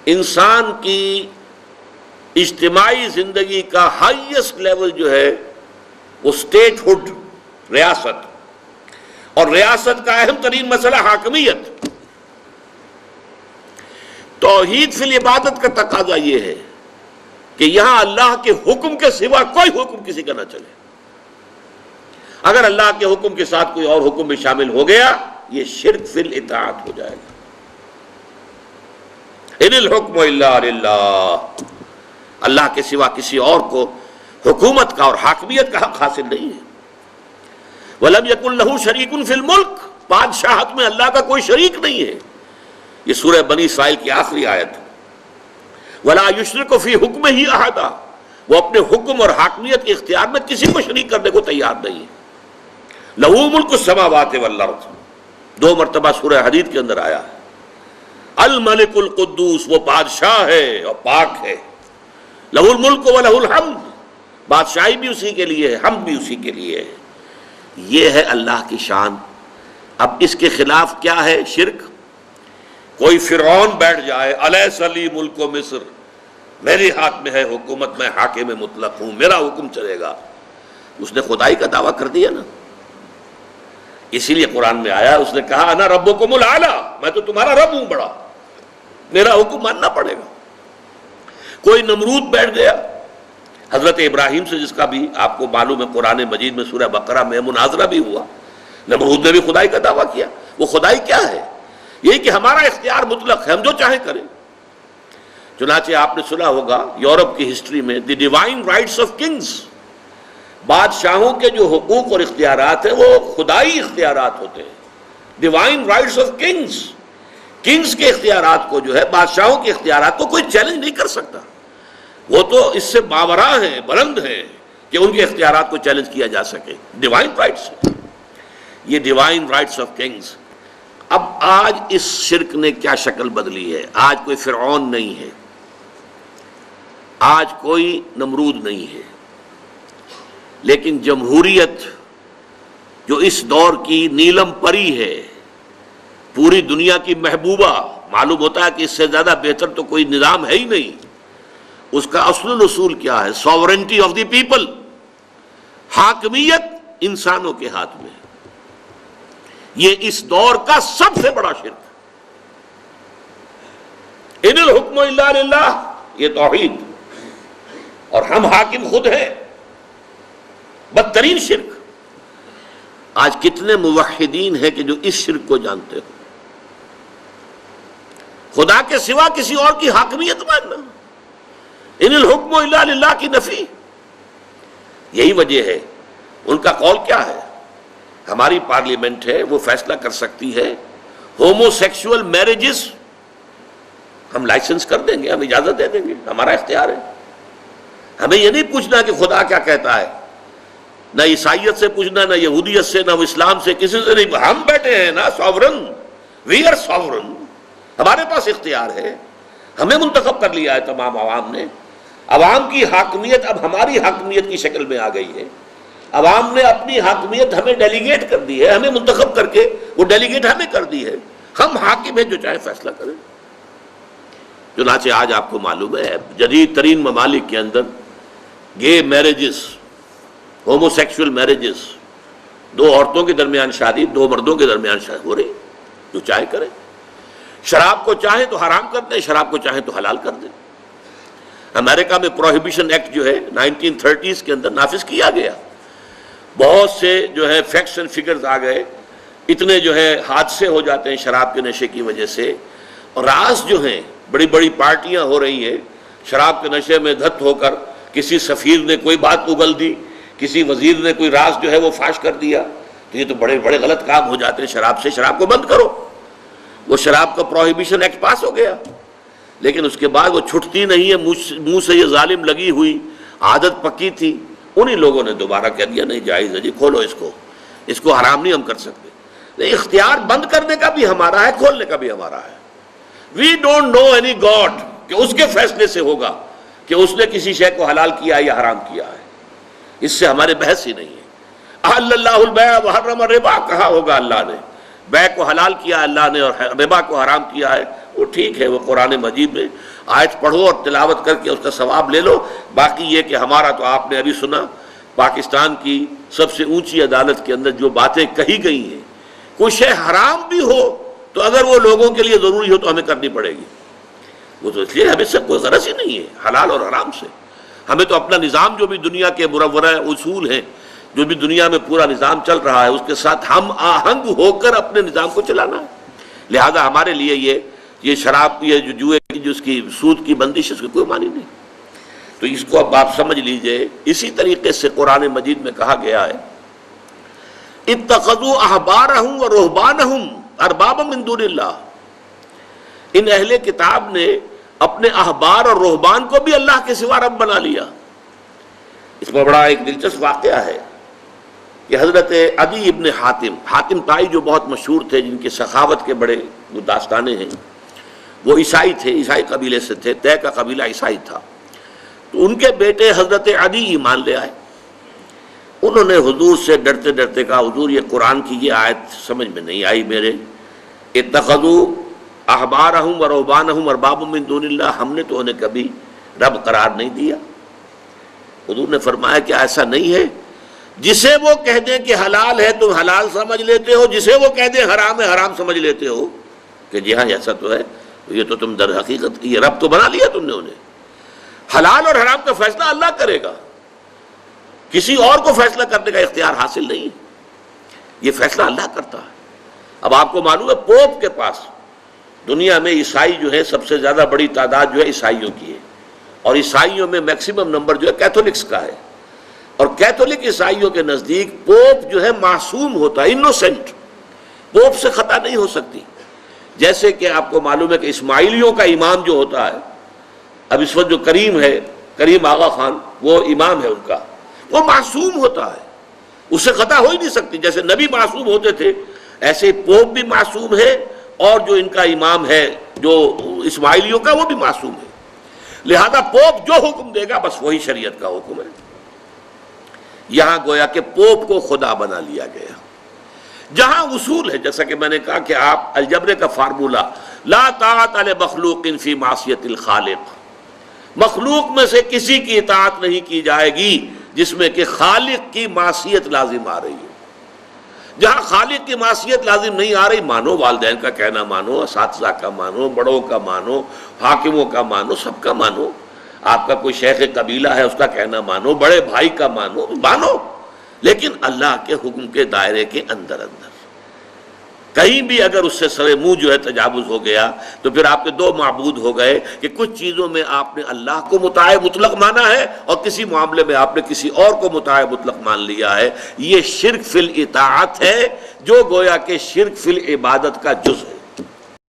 انسان کی اجتماعی زندگی کا ہائیسٹ لیول جو ہے وہ اسٹیٹ ہوڈ، ریاست، اور ریاست کا اہم ترین مسئلہ حاکمیت۔ توحید فی العبادت کا تقاضا یہ ہے کہ یہاں اللہ کے حکم کے سوا کوئی حکم کسی کا نہ چلے۔ اگر اللہ کے حکم کے ساتھ کوئی اور حکم بھی شامل ہو گیا یہ شرک فی الاطاعت ہو جائے گا۔ ان الحکم الا للہ، اللہ کے سوا کسی اور کو حکومت کا اور حاکمیت کا حق حاصل نہیں ہے۔ وَلَمْ يَكُنْ لَهُ شَرِيكٌ فِي الْمُلْكِ، بادشاہت میں اللہ کا کوئی شریک نہیں ہے۔ یہ سورہ بنی اسرائیل کی آخری آیت ہے۔ وَلَا يُشْرِكُ فِي حُكْمِهِ أَحَدًا، وہ اپنے حکم اور حاکمیت کے اختیار میں کسی کو شریک کرنے کو تیار نہیں ہے۔ لَهُ مُلْكُ السَّمَاوَاتِ وَالْأَرْضِ، 2 مرتبہ سورہ حدید کے اندر آیا ہے۔ الملک القدوس، وہ بادشاہ ہے اور پاک ہے۔ لہ الملک ولہ الحمد، بادشاہی بھی اسی کے لیے ہے، حمد بھی اسی کے لیے ہے۔ یہ ہے اللہ کی شان۔ اب اس کے خلاف کیا ہے؟ شرک۔ کوئی فرعون بیٹھ جائے، الیس لی ملک مصر، میرے ہاتھ میں ہے حکومت، میں حاکم مطلق ہوں، میرا حکم چلے گا، اس نے خدائی کا دعویٰ کر دیا نا۔ اسی لیے قرآن میں آیا، اس نے کہا انا ربکم الاعلی، میں تو تمہارا رب ہوں بڑا، میرا حکم ماننا پڑے گا۔ کوئی نمرود بیٹھ گیا، حضرت ابراہیم سے جس کا بھی آپ کو معلوم ہے قرآن مجید میں سورہ بقرہ میں مناظرہ بھی ہوا، نمرود نے بھی خدائی کا دعویٰ کیا۔ وہ خدائی کیا ہے؟ یہی کہ ہمارا اختیار مطلق ہے، ہم جو چاہیں کریں۔ چنانچہ آپ نے سنا ہوگا یورپ کی ہسٹری میں the divine rights of kings, بادشاہوں کے جو حقوق اور اختیارات ہیں وہ خدائی اختیارات ہوتے ہیں۔ Divine rights of kings, kings کے اختیارات کو جو ہے، بادشاہوں کے اختیارات کو کوئی چیلنج نہیں کر سکتا، وہ تو اس سے ماوراء ہیں، بلند ہیں کہ ان کے اختیارات کو چیلنج کیا جا سکے۔ ڈیوائن رائٹس، یہ ڈیوائن رائٹس آف کنگز۔ اب آج اس شرک نے کیا شکل بدلی ہے؟ آج کوئی فرعون نہیں ہے، آج کوئی نمرود نہیں ہے، لیکن جمہوریت جو اس دور کی نیلم پری ہے، پوری دنیا کی محبوبہ، معلوم ہوتا ہے کہ اس سے زیادہ بہتر تو کوئی نظام ہے ہی نہیں۔ اس کا اصل الاصول کیا ہے؟ ساورنٹی آف دی پیپل، حاکمیت انسانوں کے ہاتھ میں۔ یہ اس دور کا سب سے بڑا شرک۔ ان الحکم الا للہ، یہ توحید، اور ہم حاکم خود ہیں، بدترین شرک۔ آج کتنے موحدین ہیں کہ جو اس شرک کو جانتے ہو؟ خدا کے سوا کسی اور کی حاکمیت ماننا، ان الحکم الا للہ کی نفی۔ یہی وجہ ہے ان کا قول کیا ہے؟ ہماری پارلیمنٹ ہے، وہ فیصلہ کر سکتی ہے ہومو سیکشول میرجز ہم لائسنس کر دیں گے، ہم اجازت دے دیں گے، ہمارا اختیار ہے۔ ہمیں یہ نہیں پوچھنا کہ خدا کیا کہتا ہے، نہ عیسائیت سے پوچھنا، نہ یہودیت سے، نہ اسلام سے، کسی سے نہیں۔ ہم بیٹھے ہیں نا ساورن، وی آر ساورن، ہمارے پاس اختیار ہے، ہمیں منتخب کر لیا ہے تمام عوام نے۔ عوام کی حاکمیت اب ہماری حاکمیت کی شکل میں آ گئی ہے۔ عوام نے اپنی حاکمیت ہمیں ڈیلیگیٹ کر دی ہے، ہمیں منتخب کر کے وہ ڈیلیگیٹ ہمیں کر دی ہے، ہم حاکم ہیں، جو چاہے فیصلہ کریں۔ چنانچہ آج آپ کو معلوم ہے جدید ترین ممالک کے اندر گے میرجز، ہومو سیکشول میرجز، 2 عورتوں کے درمیان شادی، 2 مردوں کے درمیان شادی ہو رہی، جو چاہے کریں۔ شراب کو چاہیں تو حرام کر دیں، شراب کو چاہیں تو حلال کر دیں۔ امریکہ میں پروہیبیشن ایکٹ جو ہے 1930s کے اندر نافذ کیا گیا، بہت سے جو ہے فیکٹس اینڈ فگرز آ گئے، اتنے جو ہے حادثے ہو جاتے ہیں شراب کے نشے کی وجہ سے، اور راز جو ہیں بڑی بڑی پارٹیاں ہو رہی ہیں شراب کے نشے میں دھت ہو کر، کسی سفیر نے کوئی بات اگل دی، کسی وزیر نے کوئی راز جو ہے وہ فاش کر دیا، تو یہ تو بڑے بڑے غلط کام ہو جاتے ہیں شراب سے۔ شراب کو بند کرو، وہ شراب کا پروہیبیشن ایکٹ پاس ہو گیا، لیکن اس کے بعد وہ چھٹتی نہیں ہے، منہ سے یہ ظالم لگی ہوئی عادت پکی تھی، انہی لوگوں نے دوبارہ کہہ دیا نہیں جائز ہے جی، کھولو اس کو حرام نہیں ہم کر سکتے۔ نہیں، اختیار بند کرنے کا بھی ہمارا ہے، کھولنے کا بھی ہمارا ہے۔ We don't know any God کہ اس کے فیصلے سے ہوگا کہ اس نے کسی شے کو حلال کیا یا حرام کیا ہے، اس سے ہمارے بحث ہی نہیں ہے۔ احل اللہ البیع وحرم الربا، کہا ہوگا اللہ نے، بیع کو حلال کیا اللہ نے اور ربا کو حرام کیا ہے، وہ ٹھیک ہے، وہ قرآن مجید میں آیت پڑھو اور تلاوت کر کے اس کا ثواب لے لو. باقی یہ کہ ہمارا تو آپ نے ابھی سنا، پاکستان کی سب سے اونچی عدالت کے اندر جو باتیں کہی گئی ہیں، کوئی شے حرام بھی ہو تو اگر وہ لوگوں کے لیے ضروری ہو تو ہمیں کرنی پڑے گی. وہ تو اس لیے ہمیں سے کوئی غرض ہی نہیں ہے حلال اور حرام سے. ہمیں تو اپنا نظام جو بھی دنیا کے مرورہ اصول ہیں، جو بھی دنیا میں پورا نظام چل رہا ہے، اس کے ساتھ ہم آہنگ ہو کر اپنے نظام کو چلانا ہے. لہذا ہمارے لیے یہ شراب، یہ جو جوئے کی، جو اس کی سود کی بندش، اس کی کوئی معنی نہیں. تو اس کو اب آپ سمجھ لیجئے. اسی طریقے سے قرآن مجید میں کہا گیا ہے اتخذوا احبارهم ورهبانهم اربابا من دون اللہ. ان اہل کتاب نے اپنے احبار اور رہبان کو بھی اللہ کے سوا رب بنا لیا. اس میں بڑا ایک دلچسپ واقعہ ہے کہ حضرت عدی ابن حاتم طائی جو بہت مشہور تھے، جن کی سخاوت کے بڑے داستانیں ہیں، وہ عیسائی تھے، عیسائی قبیلے سے تھے، طے کا قبیلہ عیسائی تھا. تو ان کے بیٹے حضرت عدی ایمان لے آئے. انہوں نے حضور سے ڈرتے ڈرتے کہا حضور یہ قرآن کی یہ آیت سمجھ میں نہیں آئی میرے، اتخذوا احبارهم ورهبانهم اربابا من دون اللہ، ہم نے تو انہیں کبھی رب قرار نہیں دیا. حضور نے فرمایا کہ ایسا نہیں ہے، جسے وہ کہہ دیں کہ حلال ہے تم حلال سمجھ لیتے ہو، جسے وہ کہہ دیں حرام ہے حرام سمجھ لیتے ہو. کہ جی ہاں ایسا تو ہے. یہ تو تم در حقیقت یہ رب تو بنا لیا تم نے انہیں. حلال اور حرام کا فیصلہ اللہ کرے گا، کسی اور کو فیصلہ کرنے کا اختیار حاصل نہیں، یہ فیصلہ اللہ کرتا ہے. اب آپ کو معلوم ہے پوپ کے پاس دنیا میں عیسائی جو ہے سب سے زیادہ بڑی تعداد جو ہے عیسائیوں کی ہے، اور عیسائیوں میں میکسیمم نمبر جو ہے کیتھولکس کا ہے. اور کیتھولک عیسائیوں کے نزدیک پوپ جو ہے معصوم ہوتا ہے، انوسینٹ، پوپ سے خطا نہیں ہو سکتی. جیسے کہ آپ کو معلوم ہے کہ اسماعیلیوں کا امام جو ہوتا ہے، اب اس وقت جو کریم آغا خان وہ امام ہے ان کا، وہ معصوم ہوتا ہے، اس سے خطا ہو ہی نہیں سکتی. جیسے نبی معصوم ہوتے تھے ایسے پوپ بھی معصوم ہے، اور جو ان کا امام ہے جو اسماعیلیوں کا وہ بھی معصوم ہے. لہذا پوپ جو حکم دے گا بس وہی شریعت کا حکم ہے. یہاں گویا کہ پوپ کو خدا بنا لیا گیا. جہاں اصول ہے، جیسا کہ میں نے کہا کہ آپ الجبر کا فارمولہ لا طاعت لمخلوق فی معصیت الخالق، مخلوق میں سے کسی کی اطاعت نہیں کی جائے گی جس میں کہ خالق کی معصیت لازم آ رہی ہے. جہاں خالق کی معصیت لازم نہیں آ رہی، مانو والدین کا کہنا مانو، اساتذہ کا مانو، بڑوں کا مانو، حاکموں کا مانو، سب کا مانو. آپ کا کوئی شیخ قبیلہ ہے اس کا کہنا مانو، بڑے بھائی کا مانو، لیکن اللہ کے حکم کے دائرے کے اندر کہیں بھی اگر اس سے سرے منہ جو ہے تجاوز ہو گیا تو پھر آپ کے دو معبود ہو گئے کہ کچھ چیزوں میں آپ نے اللہ کو مطاع مطلق مانا ہے اور کسی معاملے میں آپ نے کسی اور کو مطاع مطلق مان لیا ہے. یہ شرک فی الاطاعت ہے جو گویا کہ شرک فی العبادت کا جز ہے.